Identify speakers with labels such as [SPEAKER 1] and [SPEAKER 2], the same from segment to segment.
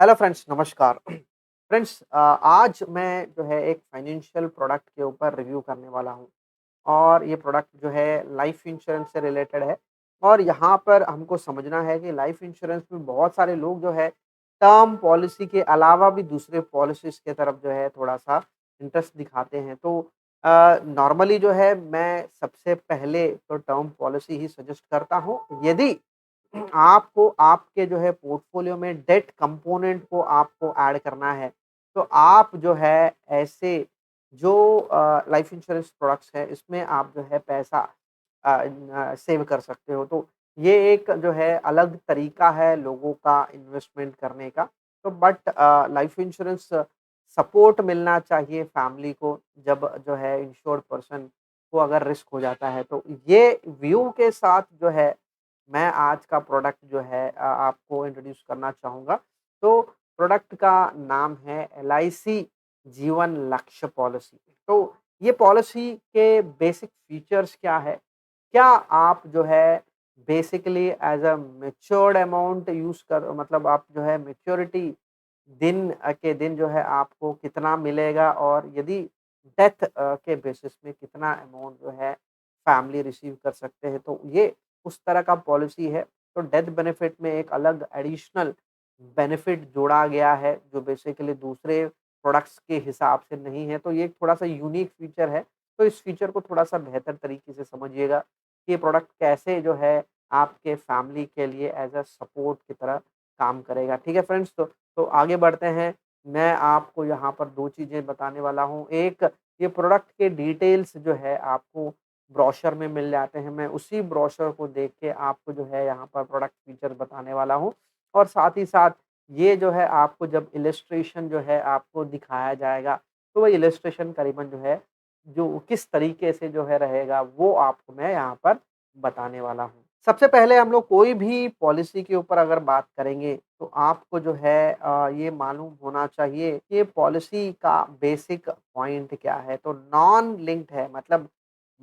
[SPEAKER 1] Hello friends, नमस्कार। Friends, आज मैं जो है एक फाइनेंशियल प्रोडक्ट के ऊपर रिव्यू करने वाला हूँ और ये प्रोडक्ट जो है लाइफ इंश्योरेंस से रिलेटेड है। और यहाँ पर हमको समझना है कि लाइफ इंश्योरेंस में बहुत सारे लोग जो है टर्म पॉलिसी के अलावा भी दूसरे पॉलिसीज़ की तरफ जो है थोड़ा-सा इंटरेस्ट दिखाते हैं। तो नॉर्मली जो है मैं सबसे पहले तो टर्म पॉलिसी ही सजेस्ट करता हूँ। यदि आपको आपके जो है पोर्टफोलियो में डेट कंपोनेंट को आपको ऐड करना है, तो आप जो है ऐसे जो लाइफ इंश्योरेंस प्रोडक्ट्स हैं, इसमें आप जो है पैसा सेव कर सकते हो। तो ये एक जो है अलग तरीका है लोगों का इन्वेस्टमेंट करने का। तो बट लाइफ इंश्योरेंस सपोर्ट मिलना चाहिए फैमिली को जब जो है इंश्योर्ड पर्सन को अगर रिस्क हो जाता है। तो ये व्यू के साथ जो है मैं आज का प्रोडक्ट जो है आपको इंट्रोड्यूस करना चाहूँगा। तो प्रोडक्ट का नाम है एलआईसी जीवन लक्ष्य पॉलिसी। तो ये पॉलिसी के बेसिक फीचर्स क्या है? क्या आप जो है basically as a matured amount use कर मतलब आप जो है मैच्योरिटी दिन के दिन जो है आपको कितना मिलेगा और यदि डेथ के बेसिस में कितना अमाउंट जो है फैमिली रिसीव कर सकते हैं। तो ये उस तरह का पॉलिसी है। तो डेथ बेनिफिट में एक अलग एडिशनल बेनिफिट जोड़ा गया है, जो बेसिकली दूसरे प्रोडक्ट्स के हिसाब से नहीं है। तो ये थोड़ा-सा यूनिक फीचर है। तो इस फीचर को थोड़ा-सा बेहतर तरीके से समझिएगा कि ये प्रोडक्ट कैसे जो है आपके फैमिली के लिए एज़ अ सपोर्ट की तरह काम करेगा। ठीक है फ्रेंड्स? तो आगे बढ़ते हैं। मैं आपको यहाँ पर 2 चीज़ें बताने वाला हूँ। एक, ये प्रोडक्ट के डिटेल्स जो है आपको ब्रोशर में मिल जाते हैं। मैं उसी ब्रोशर को देख के आपको जो है यहाँ पर प्रोडक्ट फीचर बताने वाला हूँ और साथ ही साथ ये जो है आपको जब इलस्ट्रेशन जो है आपको दिखाया जाएगा, तो वो इलस्ट्रेशन करीबन जो है, जो किस तरीके से जो है रहेगा, वो आपको मैं यहाँ पर बताने वाला हूँ। सबसे पहले हम लोग कोई भी पॉलिसी के ऊपर अगर बात करेंगे, तो आपको जो है ये मालूम होना चाहिए कि पॉलिसी का बेसिक पॉइंट क्या है। तो नॉन लिंक्ड है, मतलब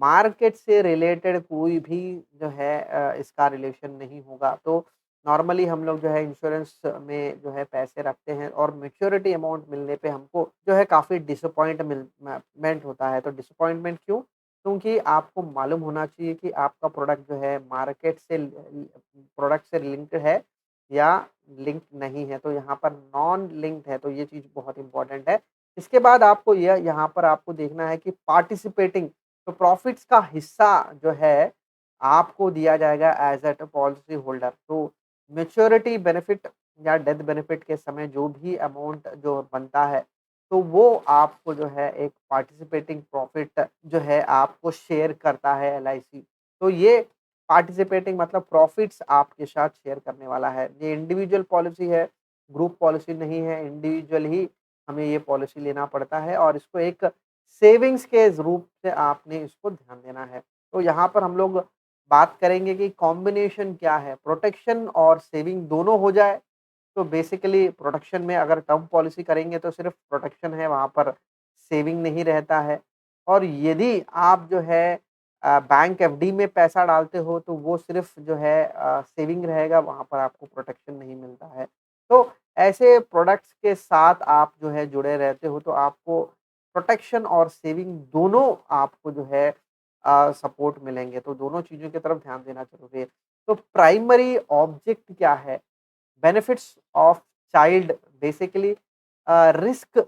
[SPEAKER 1] मार्केट से रिलेटेड कोई भी जो है इसका रिलेशन नहीं होगा। तो नॉर्मली हम लोग जो है इंश्योरेंस में जो है पैसे रखते हैं और मैच्योरिटी अमाउंट मिलने पे हमको जो है काफ़ी डिसअपॉइंटमेंट होता है। तो डिसअपॉइंटमेंट क्यों? क्योंकि आपको मालूम होना चाहिए कि आपका प्रोडक्ट जो है मार्केट से प्रोडक्ट से लिंक्ड है या लिंक नहीं है। तो यहाँ पर नॉन लिंक्ड है, तो ये चीज़ बहुत इम्पोर्टेंट है। इसके बाद आपको यह यहाँ पर आपको देखना है कि पार्टिसिपेटिंग, तो प्रॉफिट्स का हिस्सा जो है आपको दिया जाएगा एज़ अ पॉलिसी होल्डर। तो मैच्योरिटी बेनिफिट या डेथ बेनिफिट के समय जो भी अमाउंट जो बनता है, तो वो आपको जो है एक पार्टिसिपेटिंग प्रॉफिट जो है आपको शेयर करता है एलआईसी। तो ये पार्टिसिपेटिंग मतलब प्रॉफिट्स आपके साथ शेयर करने वाला है। ये इंडिविजुअल पॉलिसी है, ग्रुप पॉलिसी नहीं है, इंडिविजुअल ही हमें ये पॉलिसी लेना पड़ता है और इसको एक सेविंग्स के रूप से आपने इसको ध्यान देना है। तो यहाँ पर हम लोग बात करेंगे कि कॉम्बिनेशन क्या है, प्रोटेक्शन और सेविंग दोनों हो जाए, तो बेसिकली प्रोटेक्शन में अगर टर्म पॉलिसी करेंगे तो सिर्फ़ प्रोटेक्शन है, वहाँ पर सेविंग नहीं रहता है। और यदि आप जो है बैंक एफडी में पैसा डालते हो तो वो सिर्फ़ जो है सेविंग रहेगा, वहाँ पर आपको प्रोटेक्शन नहीं मिलता है। तो ऐसे प्रोडक्ट्स के साथ आप जो है जुड़े रहते हो तो आपको प्रोटेक्शन और सेविंग दोनों आपको जो है सपोर्ट मिलेंगे, तो दोनों चीज़ों की तरफ ध्यान देना ज़रूरी है। तो प्राइमरी ऑब्जेक्ट क्या है? Benefits of child, basically risk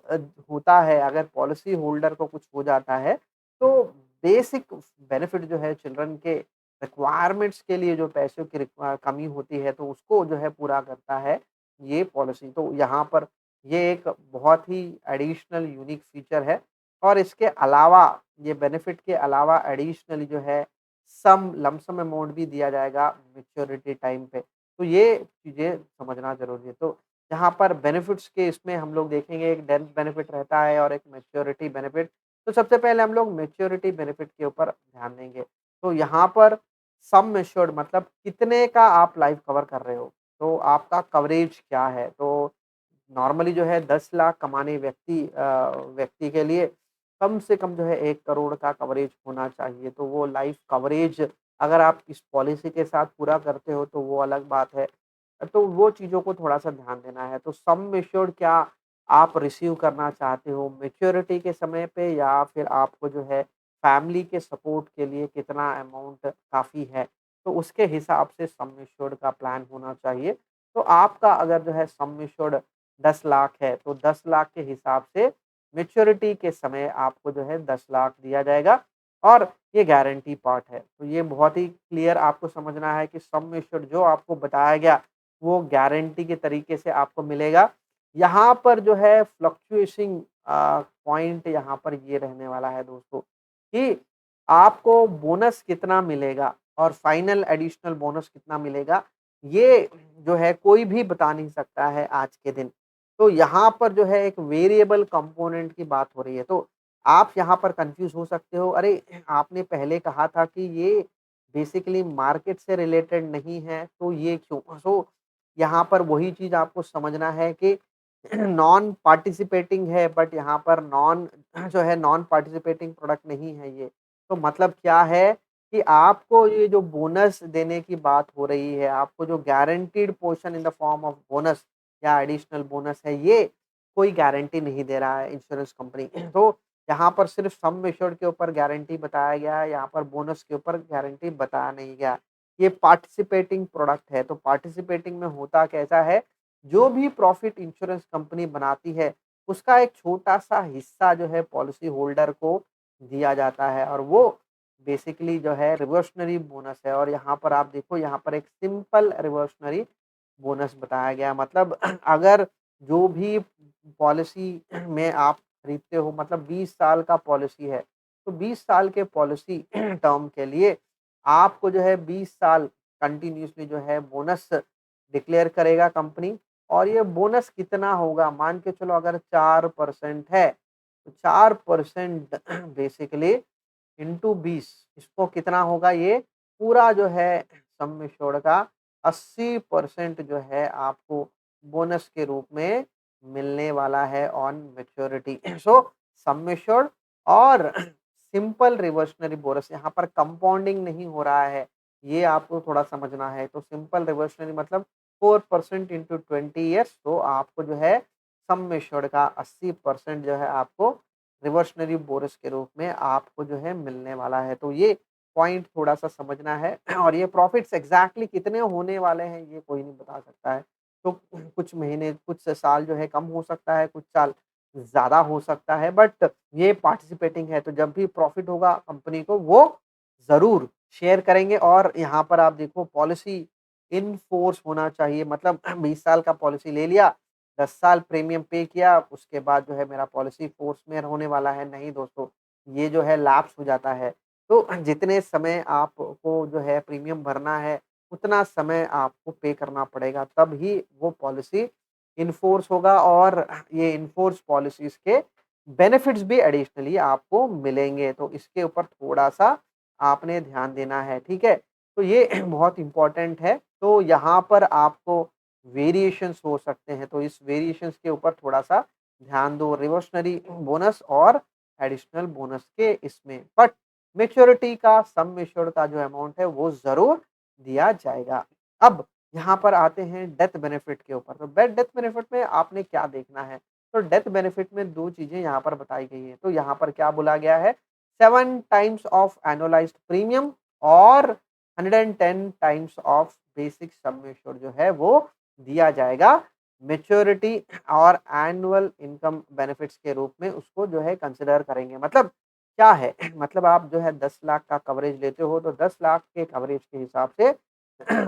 [SPEAKER 1] होता है अगर पॉलिसी होल्डर को कुछ हो जाता है, तो बेसिक बेनिफिट जो है चिल्ड्रन के रिक्वायरमेंट्स के लिए जो पैसों की कमी होती है, तो उसको जो है पूरा करता है ये पॉलिसी। तो यहाँ पर ये एक बहुत ही एडिशनल यूनिक फीचर है और इसके अलावा ये बेनिफिट के अलावा एडिशनली जो है सम लमसम अमाउंट भी दिया जाएगा मैच्योरिटी टाइम पे। तो ये चीज़ें समझना ज़रूरी है। तो यहाँ पर बेनिफिट्स के इसमें हम लोग देखेंगे, एक डेथ बेनिफिट रहता है और एक मैच्योरिटी बेनिफिट। तो सबसे पहले हम लोग मैच्योरिटी बेनिफिट के ऊपर ध्यान देंगे। तो यहाँ पर सम एश्योर्ड मतलब कितने का आप लाइफ कवर कर रहे हो, तो आपका कवरेज क्या है? तो नॉर्मली जो है 10 लाख कमाने व्यक्ति के लिए कम से कम जो है 1 करोड़ का कवरेज होना चाहिए। तो वो लाइफ कवरेज अगर आप इस पॉलिसी के साथ पूरा करते हो तो वो अलग बात है। तो वो चीज़ों को थोड़ा-सा ध्यान देना है। तो सम एश्योर्ड क्या आप रिसीव करना चाहते हो मैच्योरिटी के समय पे या फिर आपको जो है फैमिली के सपोर्ट के लिए कितना अमाउंट काफ़ी है, तो उसके हिसाब से सम एश्योर्ड का प्लान होना चाहिए। तो आपका अगर जो है सम एश्योर्ड 10 लाख है, तो 10 लाख के हिसाब से मैच्योरिटी के समय आपको जो है 10 लाख दिया जाएगा और ये गारंटी पार्ट है। तो ये बहुत ही क्लियर आपको समझना है कि सम एश्योर्ड जो आपको बताया गया, वो गारंटी के तरीके से आपको मिलेगा। यहाँ पर जो है फ्लक्चुएशिंग पॉइंट यहाँ पर ये रहने वाला है दोस्तों कि आपको बोनस कितना मिलेगा और फाइनल एडिशनल बोनस कितना मिलेगा, ये जो है कोई भी बता नहीं सकता है आज के दिन। तो यहाँ पर जो है एक वेरिएबल कंपोनेंट की बात हो रही है। तो आप यहाँ पर कन्फ्यूज़ हो सकते हो, अरे! आपने पहले कहा था कि ये बेसिकली मार्केट से रिलेटेड नहीं है, तो ये क्यों? सो यहाँ पर वही चीज़ आपको समझना है कि नॉन पार्टिसिपेटिंग है बट यहाँ पर नॉन जो है नॉन पार्टिसिपेटिंग प्रोडक्ट नहीं है ये। तो मतलब क्या है कि आपको ये जो बोनस देने की बात हो रही है, आपको जो guaranteed portion in the form of bonus या एडिशनल बोनस है, ये कोई गारंटी नहीं दे रहा है इंश्योरेंस कंपनी। तो यहाँ पर सिर्फ सम एश्योर्ड के ऊपर गारंटी बताया गया है, यहाँ पर बोनस के ऊपर गारंटी बताया नहीं गया। ये पार्टिसिपेटिंग प्रोडक्ट है, तो पार्टिसिपेटिंग में होता कैसा है, जो भी प्रॉफिट इंश्योरेंस कंपनी बनाती है, उसका एक छोटा-सा हिस्सा जो है पॉलिसी होल्डर को दिया जाता है और वो बेसिकली जो है रिवर्सनरी बोनस है और यहाँ पर आप देखो यहाँ पर एक सिंपल रिवर्सनरी बोनस बताया गया है। मतलब अगर जो भी पॉलिसी में आप खरीदते हो मतलब 20 साल का पॉलिसी है, तो 20 साल के पॉलिसी टर्म के लिए आपको जो है 20 साल कंटिन्यूअसली जो है बोनस डिक्लेयर करेगा कंपनी और ये बोनस कितना होगा मान के चलो अगर 4% है, तो 4% बेसिकली इंटू 20 इसको कितना होगा ये पूरा जो है सम एश्योर्ड का 80% जो है आपको बोनस के रूप में मिलने वाला है on maturity. So sum assured और सिंपल रिवर्सनरी बोनस यहाँ पर कंपाउंडिंग नहीं हो रहा है, ये आपको थोड़ा समझना है। तो सिंपल रिवर्सनरी मतलब 4% इंटू 20 ईयर्स तो आपको जो है सम एश्योर्ड का 80% जो है आपको रिवर्सनरी बोनस के रूप में आपको जो है मिलने वाला है। तो ये पॉइंट थोड़ा-सा समझना है और ये प्रॉफिट्स एग्ज़ैक्टली कितने होने वाले हैं ये कोई नहीं बता सकता है। तो कुछ महीने, कुछ साल जो है कम हो सकता है, कुछ साल ज़्यादा हो सकता है बट ये पार्टिसिपेटिंग है तो जब भी प्रॉफिट होगा कंपनी को वो ज़रूर शेयर करेंगे और यहाँ पर आप देखो पॉलिसी इन फ़ोर्स होना चाहिए मतलब 20 साल का पॉलिसी ले लिया 10 साल प्रीमियम पे किया, उसके बाद जो है मेरा पॉलिसी फ़ोर्स में होने वाला है, नहीं दोस्तों, ये जो है लैप्स हो जाता है। तो जितने समय आपको जो है प्रीमियम भरना है, उतना समय आपको पे करना पड़ेगा, तब ही वो पॉलिसी इन्फ़ोर्स होगा और ये इन्फ़ोर्स पॉलिसीज़ के बेनिफिट्स भी एडिशनली आपको मिलेंगे, तो इसके ऊपर थोड़ा-सा आपने ध्यान देना है, ठीक है? तो ये बहुत इम्पोर्टेंट है, तो यहाँ पर आपको वेरिएशंस हो सकते हैं, तो इस वेरिएशंस के ऊपर थोड़ा-सा ध्यान दो रिवर्सनरी बोनस और एडिशनल बोनस के इसमें। बट मैच्योरिटी का सम एश्योर्ड का जो अमाउंट है वो ज़रूर दिया जाएगा। अब यहाँ पर आते हैं डेथ बेनिफिट के ऊपर, तो डेथ बेनिफिट में आपने क्या देखना है? तो डेथ बेनिफिट में 2 चीज़ें यहाँ पर बताई गई हैं, तो यहाँ पर क्या बोला गया है 7 टाइम्स ऑफ एनुअलाइज़्ड प्रीमियम और 110 times of basic sum assured जो है वो दिया जाएगा मैच्योरिटी और एनुअल इनकम बेनिफिट्स के रूप में उसको जो है कंसिडर करेंगे। मतलब क्या है? मतलब आप जो है 10 लाख का कवरेज लेते हो तो 10 लाख के कवरेज के हिसाब से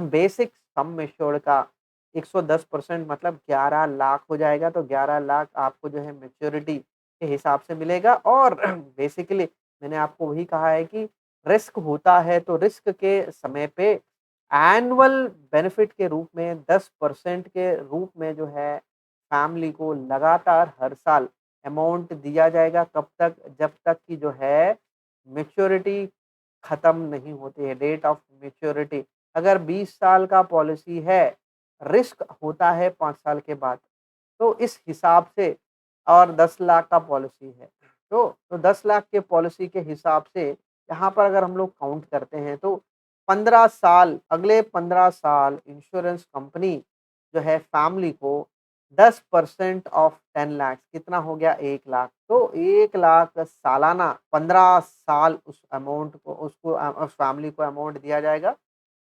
[SPEAKER 1] बेसिक सम एश्योर्ड का 110% मतलब 11 लाख हो जाएगा, तो 11 लाख आपको जो है मैच्योरिटी के हिसाब से मिलेगा और बेसिकली मैंने आपको वही कहा है कि रिस्क होता है, तो रिस्क के समय पे एनुअल बेनिफिट के रूप में 10% के रूप में जो है फैमिली को लगातार हर साल अमाउंट दिया जाएगा कब तक? जब तक कि जो है मैच्योरिटी खत्म नहीं होती है, डेट ऑफ मैच्योरिटी। अगर 20 साल का पॉलिसी है, रिस्क होता है 5 साल के बाद, तो इस हिसाब से और 10 लाख का पॉलिसी है, तो 10 लाख के पॉलिसी के हिसाब से यहाँ पर अगर हम लोग काउंट करते हैं तो 15 साल, अगले 15 साल इंश्योरेंस कंपनी जो है फैमिली को 10% ऑफ 10 लाख कितना हो गया 1 लाख। तो 1 लाख सालाना 15 साल उस अमाउंट को उसको उस फैमिली को अमाउंट दिया जाएगा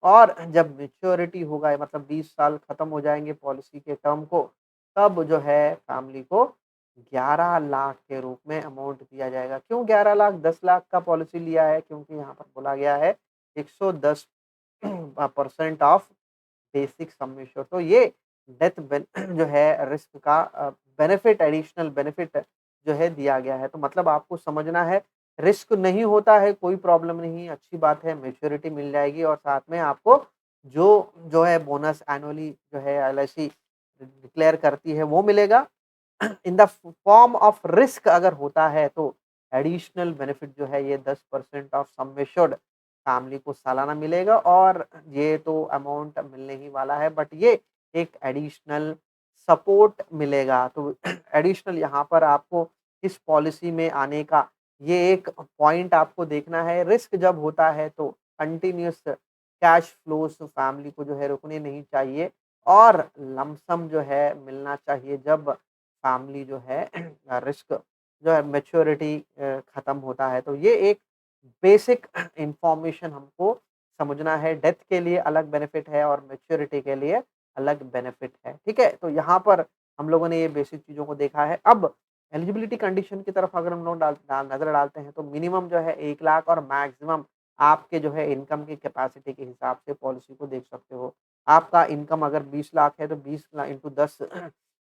[SPEAKER 1] और जब मैच्योरिटी होगा मतलब 20 साल खत्म हो जाएँगे पॉलिसी के टर्म को, तब जो है फैमिली को 11 लाख के रूप में अमाउंट दिया जाएगा। क्यों 11 लाख? 10 लाख का पॉलिसी लिया है क्योंकि यहाँ पर बोला गया है 110 percent of basic sum assured. तो ये डेथ बेन जो है रिस्क का बेनिफिट एडिशनल बेनिफिट जो है दिया गया है। तो मतलब आपको समझना है रिस्क नहीं होता है कोई प्रॉब्लम नहीं, अच्छी बात है मैच्योरिटी मिल जाएगी और साथ में आपको जो जो है बोनस एनुअली जो है एलआईसी डिक्लेयर करती है वो मिलेगा। In the form of risk अगर होता है तो एडिशनल बेनिफिट जो है ये 10% ऑफ सम एश्योर्ड फैमिली को सालाना मिलेगा और ये तो अमाउंट मिलने ही वाला है बट ये एक एडिशनल सपोर्ट मिलेगा। तो एडिशनल यहाँ पर आपको इस पॉलिसी में आने का ये एक पॉइंट आपको देखना है। रिस्क जब होता है तो कंटिन्यूअस कैश फ्लोस फैमिली को जो है रुकने नहीं चाहिए और लमसम जो है मिलना चाहिए जब फैमिली जो है रिस्क जो है मैच्योरिटी खत्म होता है। तो ये एक बेसिक इन्फॉर्मेशन हमको समझना है। डेथ के लिए अलग बेनिफिट है और मैच्योरिटी के लिए अलग बेनिफिट है। ठीक है? तो यहाँ पर हम लोगों ने ये बेसिक चीज़ों को देखा है। अब एलिजिबिलिटी कंडीशन की तरफ अगर हम लोग नज़र डालते हैं तो मिनिमम जो है 1 लाख और मैक्सिमम आपके जो है इनकम की कैपेसिटी के हिसाब से पॉलिसी को देख सकते हो। आपका इनकम अगर 20 लाख है तो 20 ला इंटू 10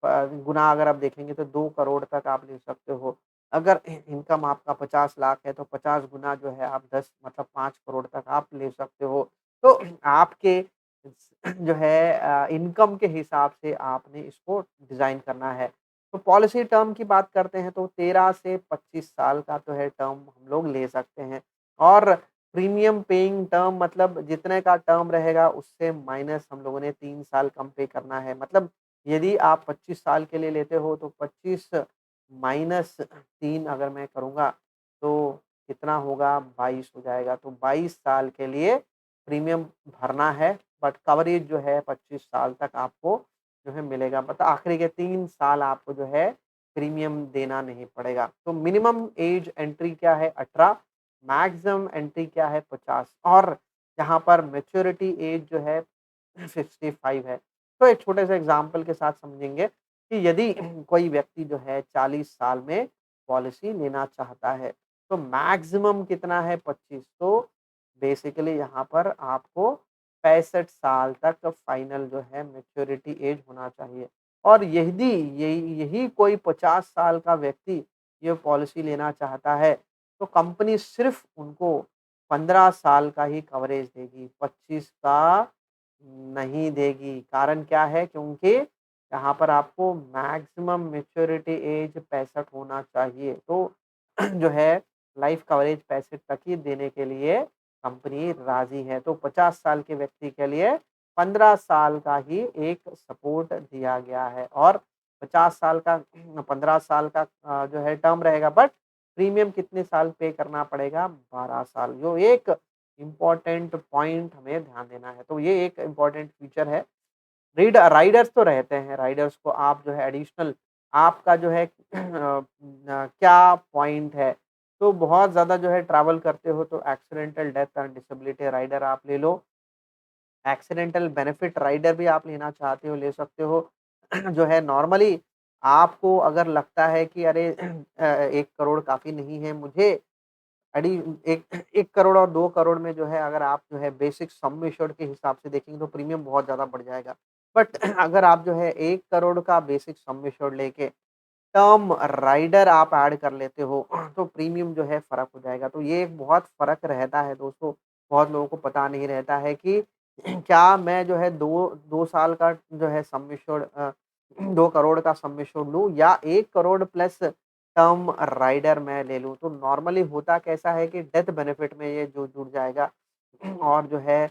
[SPEAKER 1] गुना अगर आप देखेंगे तो 2 करोड़ तक आप ले सकते हो। अगर इनकम आपका 50 लाख है तो 50 गुना जो है आप 10 मतलब 5 करोड़ तक आप ले सकते हो। तो आपके जो है इनकम के हिसाब से आपने इसको डिज़ाइन करना है। तो पॉलिसी टर्म की बात करते हैं तो 13 से 25 साल का जो है टर्म हम लोग ले सकते हैं और प्रीमियम पेइंग टर्म मतलब जितने का टर्म रहेगा उससे माइनस हम लोगों ने 3 साल कम पे करना है। मतलब यदि आप 25 साल के लिए लेते हो तो 25 माइनस 3 अगर मैं करूँगा तो कितना होगा 22 हो जाएगा। तो 22 साल के लिए प्रीमियम भरना है बट कवरेज जो है 25 साल तक आपको जो है मिलेगा। मतलब आखिरी के 3 साल आपको जो है प्रीमियम देना नहीं पड़ेगा। तो मिनिमम एज एंट्री क्या है 18, मैक्सिमम एंट्री क्या है 50 और यहाँ पर मैच्योरिटी एज जो है 65 है। तो एक छोटे से एग्ज़ाम्पल के साथ समझेंगे कि यदि कोई व्यक्ति जो है 40 साल में पॉलिसी लेना चाहता है, तो मैक्सिमम कितना है 25 तो बेसिकली यहाँ पर आपको 65 साल तक फाइनल जो है मैच्योरिटी एज होना चाहिए। और यदि यही यही कोई 50 साल का व्यक्ति ये पॉलिसी लेना चाहता है, तो कंपनी सिर्फ़ उनको 15 साल का ही कवरेज देगी, 25 का नहीं देगी। कारण क्या है? क्योंकि यहाँ पर आपको मैक्सिमम मैच्योरिटी एज 65 होना चाहिए। तो जो है लाइफ कवरेज 65 तक ही देने के लिए कंपनी राज़ी है। तो 50 साल के व्यक्ति के लिए 15 साल का ही एक सपोर्ट दिया गया है और 50 साल का 15 साल का जो है टर्म रहेगा बट प्रीमियम कितने साल पे करना पड़ेगा? 12 साल। जो एक इम्पोर्टेंट पॉइंट हमें ध्यान देना है। तो ये एक इम्पोर्टेंट फीचर है। राइडर्स तो रहते हैं, राइडर्स को आप जो है एडिशनल आपका जो है क्या पॉइंट है, तो बहुत ज़्यादा जो है ट्रैवल करते हो तो accidental death and disability rider आप ले लो। एक्सीडेंटल बेनिफिट राइडर भी आप लेना चाहते हो, ले सकते हो। जो है नॉर्मली आपको अगर लगता है कि अरे 1 करोड़ काफ़ी नहीं है मुझे अड़ी एक 1 करोड़ और 2 करोड़ में जो है अगर आप जो है बेसिक सम एश्योर्ड के हिसाब से देखेंगे तो प्रीमियम बहुत ज़्यादा बढ़ जाएगा। बट अगर आप जो है 1 करोड़ का बेसिक सम एश्योर्ड लेके टर्म राइडर आप ऐड कर लेते हो तो प्रीमियम जो है फ़र्क हो जाएगा। तो ये एक बहुत फ़र्क रहता है दोस्तों, बहुत लोगों को पता नहीं रहता है कि क्या मैं जो है 2 साल का जो है सम एश्योर्ड 2 करोड़ का सम एश्योर्ड लूँ या 1 करोड़ प्लस टर्म राइडर मैं ले लूँ। तो नॉर्मली होता कैसा है कि डेथ बेनिफिट में ये जो जुड़ जाएगा और जो है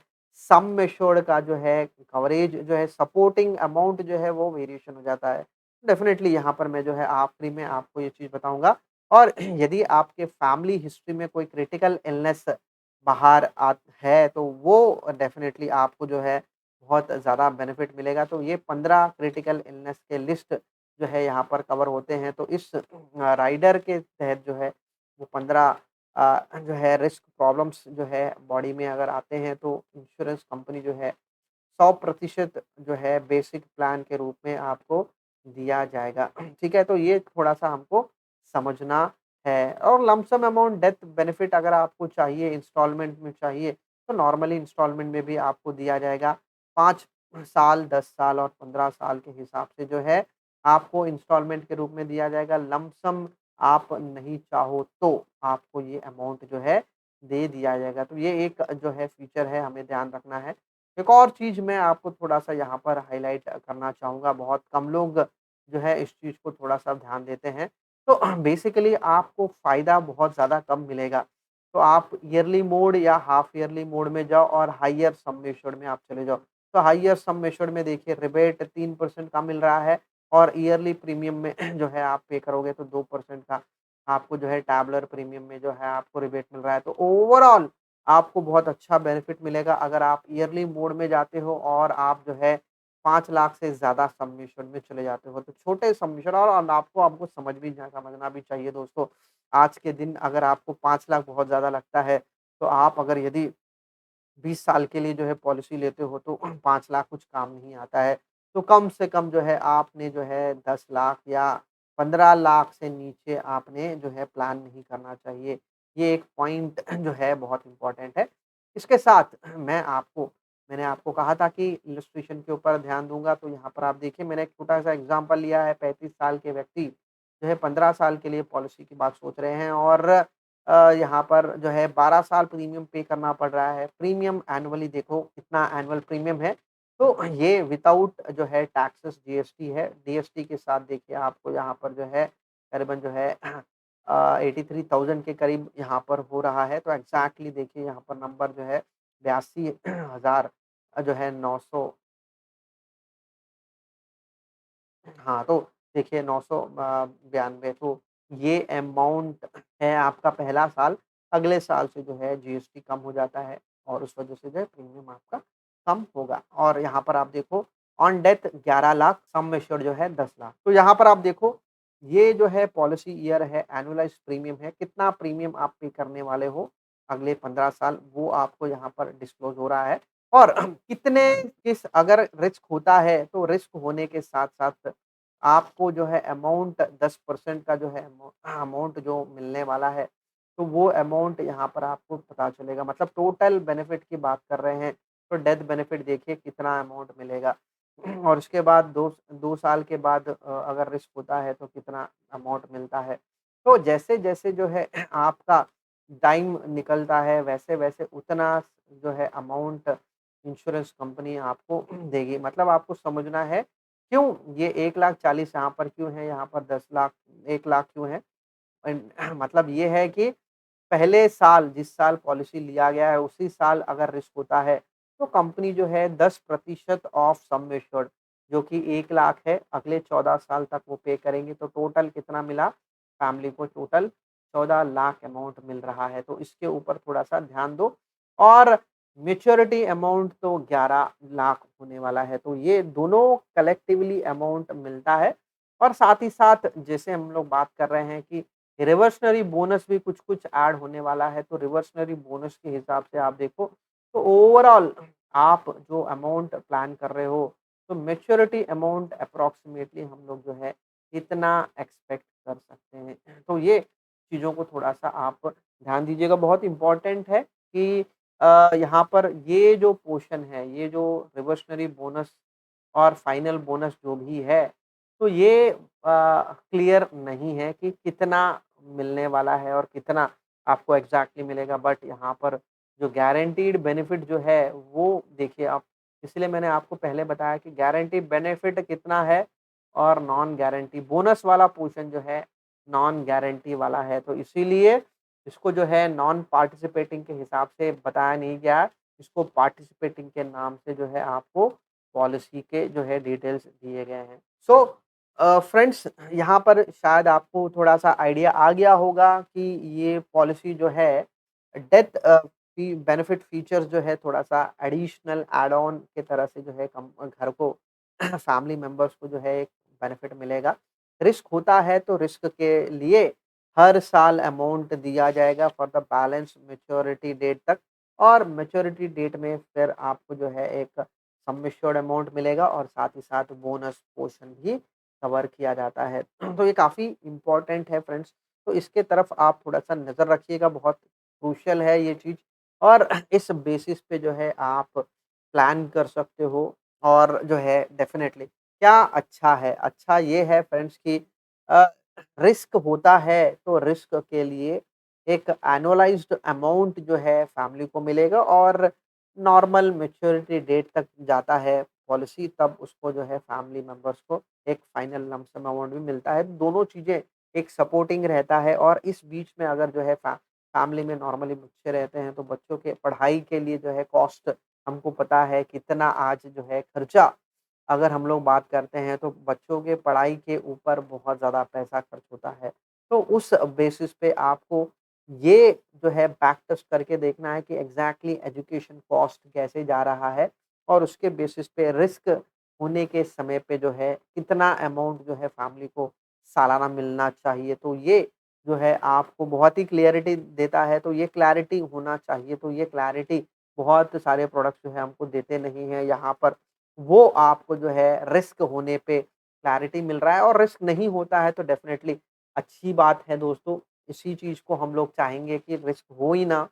[SPEAKER 1] सम एश्योर्ड का जो है कवरेज जो है सपोर्टिंग अमाउंट जो है वो वेरिएशन हो जाता है। डेफ़िनेटली यहाँ पर मैं जो है आखिरी में आपको ये चीज़ बताऊँगा और यदि आपके फैमिली हिस्ट्री में कोई क्रिटिकल इलनेस बाहर है तो वो डेफ़िनेटली आपको जो है बहुत ज़्यादा बेनिफिट मिलेगा। तो ये 15 क्रिटिकल इलनेस के लिस्ट जो है यहाँ पर कवर होते हैं। तो इस राइडर के तहत जो है वो 15 जो है रिस्क प्रॉब्लम्स जो है बॉडी में अगर आते हैं तो इंश्योरेंस कंपनी जो है 100% जो है बेसिक प्लान के रूप में आपको दिया जाएगा। ठीक है? तो ये थोड़ा-सा हमको समझना है और lump sum amount death benefit अगर आपको चाहिए, इंस्टॉलमेंट में चाहिए, तो नॉर्मली इंस्टॉलमेंट में भी आपको दिया जाएगा। 5 साल, 10 साल और 15 साल के हिसाब से जो है आपको इंस्टॉलमेंट के रूप में दिया जाएगा। लंप सम आप नहीं चाहो तो आपको ये अमाउंट जो है दे दिया जाएगा। तो ये एक जो है फीचर है हमें ध्यान रखना है। एक और चीज़ मैं आपको थोड़ा-सा यहाँ पर हाइलाइट करना चाहूँगा, बहुत कम लोग जो है इस चीज़ को थोड़ा-सा ध्यान देते हैं। तो बेसिकली आपको फ़ायदा बहुत ज़्यादा कम मिलेगा। तो आप ईयरली मोड या हाफ ईयरली मोड में जाओ और हायर सम एश्योर्ड में आप चले जाओ। तो हायर सम एश्योर्ड में देखिए रिबेट 3% का मिल रहा है और ईयरली प्रीमियम में जो है आप पे करोगे तो 2% का आपको जो है टैबुलर प्रीमियम में जो है आपको रिबेट मिल रहा है। तो ओवरऑल आपको बहुत अच्छा बेनिफिट मिलेगा अगर आप ईयरली मोड में जाते हो और आप जो है 5 लाख से ज़्यादा सम एश्योर्ड में चले जाते हो। तो छोटे सम एश्योर्ड और आपको आपको समझना भी चाहिए दोस्तों। आज के दिन अगर आपको 5 लाख बहुत ज़्यादा लगता है, तो आप अगर यदि 20 साल के लिए जो है पॉलिसी लेते हो तो 5 लाख कुछ काम नहीं आता है। तो कम से कम जो है आपने जो है 10 लाख या 15 लाख से नीचे आपने जो है प्लान नहीं करना चाहिए। ये एक पॉइंट जो है बहुत इम्पोर्टेंट है। इसके साथ मैंने आपको कहा था कि इलस्ट्रेशन के ऊपर ध्यान दूँगा तो यहाँ पर आप देखिए मैंने एक छोटा-सा एग्ज़ाम्पल लिया है 35 साल के व्यक्ति जो है 15 साल के लिए पॉलिसी की बात सोच रहे हैं और यहाँ पर जो है 12 साल प्रीमियम पे करना पड़ रहा है। प्रीमियम एनुअली देखो कितना एनुअल प्रीमियम है। तो ये विथआउट जो है टैक्सेस जीएसटी है। जीएसटी के साथ देखिए आपको यहाँ पर जो है करीबन जो है 83,000 के करीब यहाँ पर हो रहा है। तो एग्ज़ैक्टली देखिए यहाँ पर नंबर जो है 82,000 जो है 900 हाँ, तो देखिए 992 तो ये अमाउंट है आपका पहला साल, अगले साल से जो है जीएसटी कम हो जाता है और उस वजह से जो है प्रीमियम आपका कम होगा और यहाँ पर आप देखो on death 11 lakh, sum assured जो है 10 लाख। तो यहाँ पर आप देखो ये जो है पॉलिसी ईयर है, एनुअलाइज़्ड प्रीमियम है, कितना प्रीमियम आप पे करने वाले हो अगले 15 साल वो आपको यहाँ पर डिस्क्लोज़ हो रहा है और कितने किस अगर रिस्क होता है, तो रिस्क होने के साथ-साथ आपको जो है अमाउंट 10% का जो है अमाउंट जो मिलने वाला है, तो वो अमाउंट यहाँ पर आपको पता चलेगा। मतलब टोटल बेनिफिट की बात कर रहे हैं, तो डेथ बेनिफिट देखिए कितना अमाउंट मिलेगा और उसके बाद 2 साल के बाद अगर रिस्क होता है तो कितना अमाउंट मिलता है। तो जैसे-जैसे जो है आपका टाइम निकलता है, वैसे-वैसे उतना जो है अमाउंट इंश्योरेंस कंपनी आपको देगी। मतलब आपको समझना है क्यों ये 1,40,000 यहाँ पर क्यों है, यहाँ पर 10 लाख 1 लाख क्यों है? एंड मतलब ये है कि पहले साल जिस साल पॉलिसी लिया गया है, उसी साल अगर रिस्क होता है, तो कंपनी जो है 10% ऑफ सम एश्योर्ड जो कि 1 लाख है, अगले 14 साल तक वो पे करेंगे, तो टोटल कितना मिला? फैमिली को टोटल 14 लाख अमाउंट मिल रहा है, तो इसके ऊपर थोड़ा-सा ध्यान दो और मैच्योरिटी अमाउंट तो 11 लाख होने वाला है, तो ये दोनों कलेक्टिवली अमाउंट मिलता है और साथ ही साथ जैसे हम लोग बात कर रहे हैं कि रिवर्सनरी बोनस भी कुछ-कुछ ऐड होने वाला है, तो रिवर्सनरी बोनस के हिसाब से आप देखो, तो ओवरऑल आप जो अमाउंट प्लान कर रहे हो, तो मैच्योरिटी अमाउंट अप्रॉक्सिमेटली हम लोग जो है इतना एक्सपेक्ट कर सकते हैं। तो ये चीज़ों को थोड़ा-सा आप ध्यान दीजिएगा, बहुत इम्पोर्टेंट है कि यहाँ पर ये जो पोर्शन है, ये जो रिवर्सनरी बोनस और फाइनल बोनस जो भी है, तो ये क्लियर नहीं है कि कितना मिलने वाला है और कितना आपको एग्ज़ैक्टली मिलेगा। बट यहाँ पर जो गारंटीड बेनिफिट जो है, वो देखिए आप इसलिए मैंने आपको पहले बताया कि गारंटी बेनिफिट कितना है और नॉन गारंटी बोनस वाला पोर्शन जो है, नॉन गारंटी वाला है। तो इसीलिए इसको जो है नॉन पार्टिसिपेटिंग के हिसाब से बताया नहीं गया है। इसको पार्टिसिपेटिंग के नाम से जो है आपको पॉलिसी के जो है डिटेल्स दिए गए हैं। सो फ्रेंड्स यहाँ पर शायद आपको थोड़ा-सा आइडिया आ गया होगा कि ये पॉलिसी जो है डेथ बेनिफिट फीचर्स जो है थोड़ा-सा एडिशनल ऐड ऑन के तरह से जो है कम घर को फैमिली मेंबर्स को जो है एक बेनिफिट मिलेगा। रिस्क होता है तो रिस्क के लिए हर साल अमाउंट दिया जाएगा for the balance maturity date तक और मैच्योरिटी डेट में फिर आपको जो है एक सम एश्योर्ड अमाउंट मिलेगा और साथ ही साथ बोनस पोर्शन भी कवर किया जाता है। तो ये काफ़ी इम्पोर्टेंट है फ्रेंड्स, तो इसके तरफ आप थोड़ा-सा नज़र रखिएगा, बहुत क्रूशियल है ये चीज़ और इस बेसिस पे जो है आप प्लान कर सकते हो और जो है डेफ़िनेटली क्या अच्छा है? अच्छा ये है फ्रेंड्स कि अ, रिस्क होता है तो रिस्क के लिए एक एनुअलाइज़्ड अमाउंट जो है फैमिली को मिलेगा और नॉर्मल मैच्योरिटी डेट तक जाता है पॉलिसी तब उसको जो है फैमिली मेंबर्स को एक फाइनल लंप सम अमाउंट भी मिलता है। दोनों चीज़ें एक सपोर्टिंग रहता है और इस बीच में अगर जो है फैमिली में नॉर्मली बच्चे रहते हैं तो बच्चों के पढ़ाई के लिए जो है कॉस्ट हमको पता है कितना आज जो है खर्चा अगर हम लोग बात करते हैं तो बच्चों के पढ़ाई के ऊपर बहुत ज़्यादा पैसा खर्च होता है। तो उस बेसिस पे आपको ये जो है बैक टेस्ट करके देखना है कि एग्ज़ैक्टली एजुकेशन कॉस्ट कैसे जा रहा है और उसके बेसिस पे रिस्क होने के समय पे जो है कितना अमाउंट जो है फैमिली को सालाना मिलना चाहिए। तो ये जो है आपको बहुत ही क्लैरिटी देता है, तो ये क्लैरिटी होना चाहिए। तो ये क्लैरिटी बहुत सारे प्रोडक्ट्स जो है हमको देते नहीं हैं। यहाँ पर वो आपको जो है रिस्क होने पे क्लैरिटी मिल रहा है और रिस्क नहीं होता है तो डेफ़िनेटली अच्छी बात है दोस्तों। इसी चीज़ को हम लोग चाहेंगे कि रिस्क हो ही ना,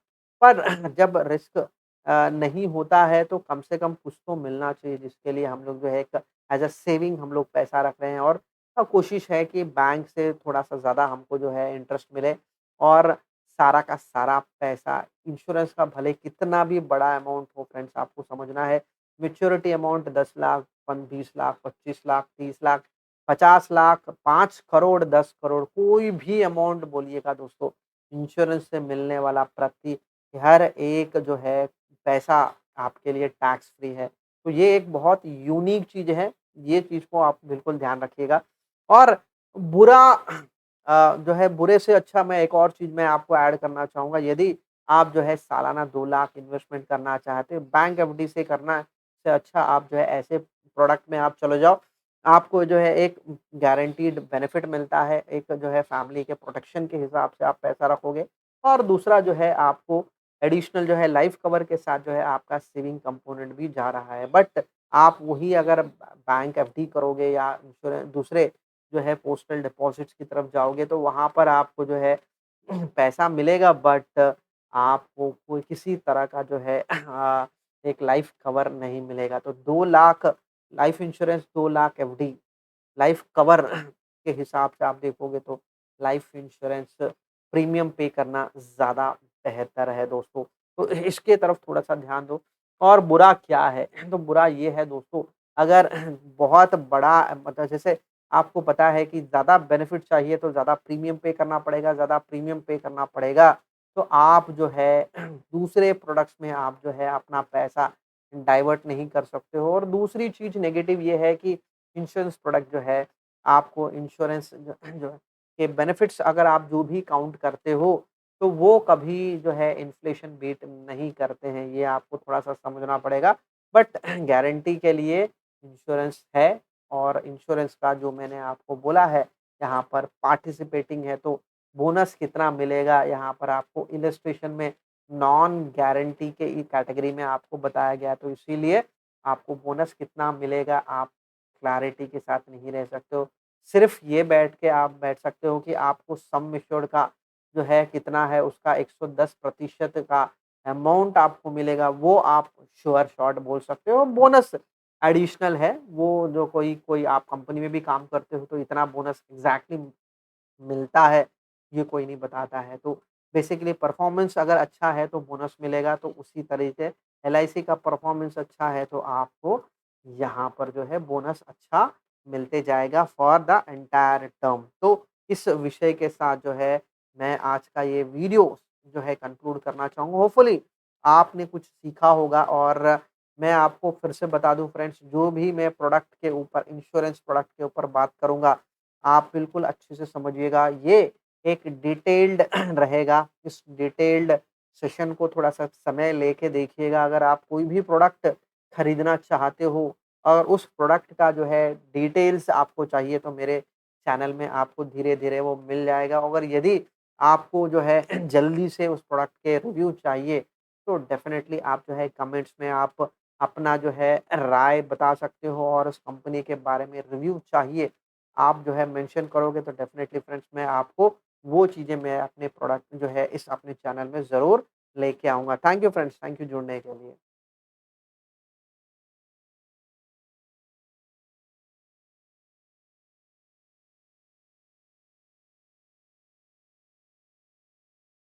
[SPEAKER 1] पर जब रिस्क नहीं होता है तो कम से कम कुछ तो मिलना चाहिए जिसके लिए हम लोग जो है एक एज़ अ सेविंग हम लोग पैसा रख रहे हैं और कोशिश है कि बैंक से थोड़ा-सा ज़्यादा हमको जो है इंटरेस्ट मिले और सारा का सारा पैसा इंश्योरेंस का भले कितना भी बड़ा अमाउंट हो फ्रेंड्स आपको समझना है मैच्योरिटी अमाउंट 10 लाख, 20 लाख, 25 लाख, 30 लाख, 50 लाख, 5 करोड़, 10 करोड़ कोई भी अमाउंट बोलिएगा दोस्तों, इंश्योरेंस से मिलने वाला प्रति हर एक जो है पैसा आपके लिए टैक्स फ्री है। तो ये एक बहुत यूनिक चीज़ है, ये चीज़ को आप बिल्कुल ध्यान रखिएगा और बुरा जो है बुरे से अच्छा मैं एक और चीज़ मैं आपको ऐड करना चाहूँगा, यदि आप जो है सालाना 2 लाख इन्वेस्टमेंट करना चाहते हो, बैंक एफडी से करना से अच्छा आप जो है ऐसे प्रोडक्ट में आप चले जाओ। आपको जो है एक गारंटीड बेनिफिट मिलता है, एक जो है फैमिली के प्रोटेक्शन के हिसाब से आप पैसा रखोगे और दूसरा जो है आपको एडिशनल जो है लाइफ कवर के साथ जो है आपका सेविंग कंपोनेंट भी जा रहा है। बट आप वही अगर बैंक एफडी करोगे या दूसरे जो है पोस्टल डिपॉज़िट्स की तरफ जाओगे तो वहाँ पर आपको जो है पैसा मिलेगा बट आपको कोई किसी तरह का जो है एक लाइफ कवर नहीं मिलेगा। तो 2 lakh life insurance 2 lakh FD life cover के हिसाब से आप देखोगे तो लाइफ इंश्योरेंस प्रीमियम पे करना ज़्यादा बेहतर है दोस्तों। तो इसके तरफ थोड़ा-सा ध्यान दो और बुरा क्या है? तो बुरा ये है दोस्तों अगर बहुत बड़ा मतलब जैसे आपको पता है कि ज़्यादा बेनिफिट चाहिए तो ज़्यादा प्रीमियम पे करना पड़ेगा, ज़्यादा प्रीमियम पे करना पड़ेगा, तो आप जो है दूसरे प्रोडक्ट्स में आप जो है अपना पैसा डाइवर्ट नहीं कर सकते हो और दूसरी चीज़ नेगेटिव ये है कि इंश्योरेंस प्रोडक्ट जो है, आपको इंश्योरेंस जो है के बेनिफिट्स अगर आप जो भी काउंट करते हो, तो वो कभी जो है इन्फ्लेशन बीट नहीं करते हैं, ये आपको थोड़ा-सा समझना पड़ेगा। बट गारंटी के लिए इंश्योरेंस है और इंश्योरेंस का जो मैंने आपको बोला है, यहाँ पर पार्टिसिपेटिंग है, तो बोनस कितना मिलेगा, यहाँ पर आपको इलस्ट्रेशन में नॉन गारंटी के ई कैटेगरी में आपको बताया गया है, तो इसीलिए आपको बोनस कितना मिलेगा आप क्लैरिटी के साथ नहीं रह सकते हो। सिर्फ़ ये बैठ सकते हो कि आपको सम एश्योर्ड का जो है कितना है उसका 110% का अमाउंट आपको मिलेगा, वो आप श्योर शॉट बोल सकते हो। बोनस एडिशनल है, वो जो कोई कोई आप कंपनी में भी काम करते हो तो इतना बोनस एग्ज़ैक्टली मिलता है, ये कोई नहीं बताता है। तो बेसिकली परफ़ॉर्मेंस अगर अच्छा है तो बोनस मिलेगा, तो उसी तरीके एलआईसी का परफ़ॉर्मेंस अच्छा है तो आपको यहाँ पर जो है बोनस अच्छा मिलते जाएगा फॉर द एंटायर टर्म। तो इस विषय के साथ जो है मैं आज का ये वीडियो जो है कंक्लूड करना चाहूँगा। होपफुली आपने कुछ सीखा होगा और मैं आपको फिर से बता दूँ फ्रेंड्स जो भी मैं प्रोडक्ट के ऊपर इंश्योरेंस प्रोडक्ट के ऊपर बात करूँगा आप बिल्कुल अच्छे से समझिएगा, ये एक डिटेल्ड रहेगा। इस डिटेल्ड सेशन को थोड़ा-सा समय लेके देखिएगा। अगर आप कोई भी प्रोडक्ट खरीदना चाहते हो और उस प्रोडक्ट का जो है डिटेल्स आपको चाहिए तो मेरे चैनल में आपको धीरे-धीरे वो मिल जाएगा। अगर यदि आपको जो है जल्दी से उस प्रोडक्ट के रिव्यू चाहिए, तो डेफ़िनेटली आप जो है कमेंट्स में आप अपना जो है राय बता सकते हो और उस कंपनी के बारे में रिव्यू चाहिए, आप जो है मेंशन करोगे तो डेफ़िनेटली फ्रेंड्स मैं आपको वो चीज़ें मैं अपने प्रोडक्ट जो है इस अपने चैनल में ज़रूर लेके आऊँगा। Thank you friends, thank you जुड़ने के लिए।